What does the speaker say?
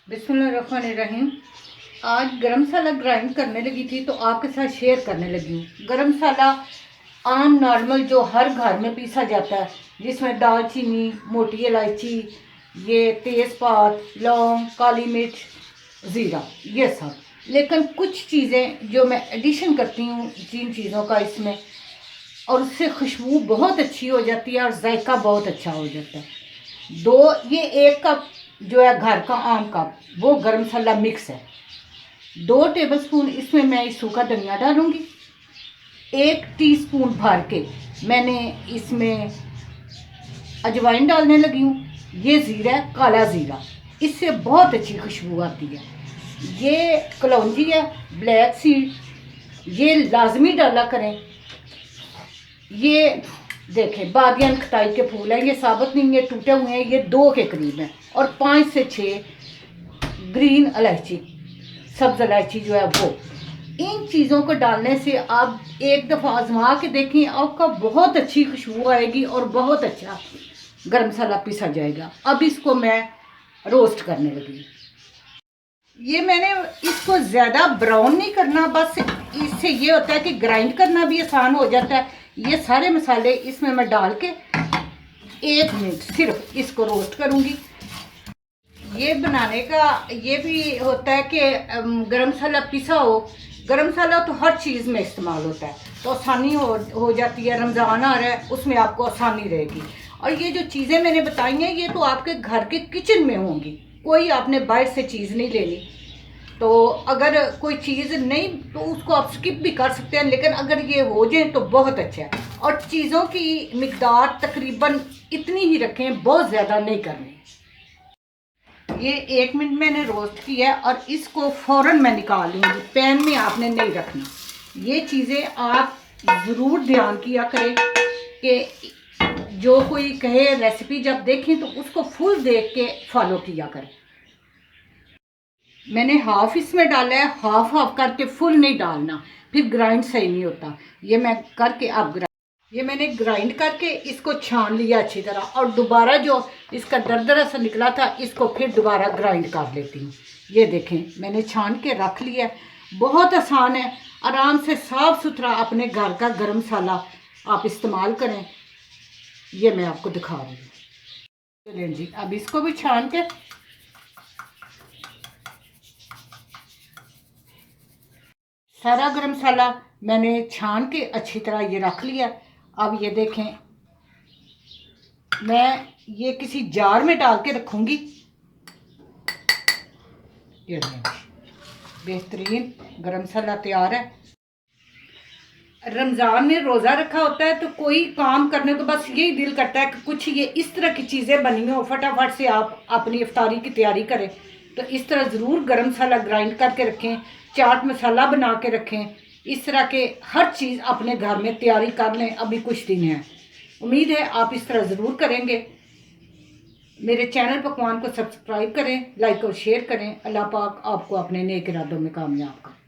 बिस्मिल्लाहिर्रहमानिर्रहीम। आज गरम मसाला ग्राइंड करने लगी थी तो आपके साथ शेयर करने लगी हूँ। गरम मसाला आम नॉर्मल जो हर घर में पीसा जाता है, जिसमें दालचीनी, मोटी इलायची, ये तेज़पात, लौंग, काली मिर्च, ज़ीरा, ये सब। लेकिन कुछ चीज़ें जो मैं एडिशन करती हूँ जिन चीज़ों का इसमें, और उससे खुशबू बहुत अच्छी हो जाती है और जायका बहुत अच्छा हो जाता है। ये 1 कप जो है घर का आम कप, वो गरम मसाला मिक्स है। 2 टेबलस्पून इसमें मैं सूखा धनिया डालूंगी। 1 टीस्पून भर के मैंने इसमें अजवाइन डालने लगी हूँ। ये ज़ीरा है, काला ज़ीरा, इससे बहुत अच्छी खुशबू आती है। ये कलौंजी है, ब्लैक सीड, ये लाजमी डाला करें। ये देखें बादियान खताई के फूल हैं, ये साबुत नहीं है, टूटे हुए हैं, ये 2 के करीब हैं। और 5 से 6 ग्रीन इलायची, सब्ज़ इलायची जो है वो। इन चीज़ों को डालने से आप एक दफ़ा आजमा के देखें, आपका बहुत अच्छी खुशबू आएगी और बहुत अच्छा गरम मसाला पीसा जाएगा। अब इसको मैं रोस्ट करने लगी। ये मैंने इसको ज़्यादा ब्राउन नहीं करना, बस इससे ये होता है कि ग्राइंड करना भी आसान हो जाता है। ये सारे मसाले इसमें मैं डाल के 1 मिनट सिर्फ इसको रोस्ट करूँगी। ये बनाने का ये भी होता है कि गरम मसाला पिसा हो। गरम मसाला तो हर चीज़ में इस्तेमाल होता है, तो आसानी हो जाती है। रमज़ान आ रहा है, उसमें आपको आसानी रहेगी। और ये जो चीज़ें मैंने बताई हैं, ये तो आपके घर के किचन में होंगी, कोई आपने बाहर से चीज़ नहीं लेनी। तो अगर कोई चीज़ नहीं तो उसको आप स्किप भी कर सकते हैं, लेकिन अगर ये हो जाए तो बहुत अच्छा है। और चीज़ों की मिकदार तकरीबन इतनी ही रखें, बहुत ज़्यादा नहीं करनी। ये 1 मिनट मैंने रोस्ट किया और इसको फ़ौरन मैं निकाल लूँगी। पैन में आपने नहीं रखना। ये चीज़ें आप ज़रूर ध्यान किया करें कि जो कोई कहे रेसिपी जब देखें तो उसको फुल देख के फॉलो किया करें। मैंने हाफ इसमें डाला है, हाफ करके फुल नहीं डालना, फिर ग्राइंड सही नहीं होता। ये मैं करके अब ये मैंने ग्राइंड करके इसको छान लिया अच्छी तरह, और दोबारा जो इसका दरदरा सा निकला था इसको फिर दोबारा ग्राइंड कर लेती हूँ। ये देखें मैंने छान के रख लिया। बहुत आसान है, आराम से साफ़ सुथरा अपने घर का गरम मसाला आप इस्तेमाल करें। ये मैं आपको दिखा रही हूँ। चलिए जी, अब इसको भी छान के सारा गरम मसाला मैंने छान के अच्छी तरह ये रख लिया। अब ये देखें, मैं ये किसी जार में डाल के रखूँगी। ये बेहतरीन गरम मसाला तैयार है। रमज़ान में रोज़ा रखा होता है तो कोई काम करने को बस यही दिल करता है कि कुछ ये इस तरह की चीज़ें बनी हो, फटाफट से आप अपनी इफ्तारी की तैयारी करें। तो इस तरह ज़रूर गरम मसाला ग्राइंड करके रखें, चाट मसाला बना के रखें। इस तरह के हर चीज़ अपने घर में तैयारी कर लें। अभी कुछ दिन है, उम्मीद है आप इस तरह ज़रूर करेंगे। मेरे चैनल पकवान को सब्सक्राइब करें, लाइक और शेयर करें। अल्लाह पाक आपको अपने नेक इरादों में कामयाब करें।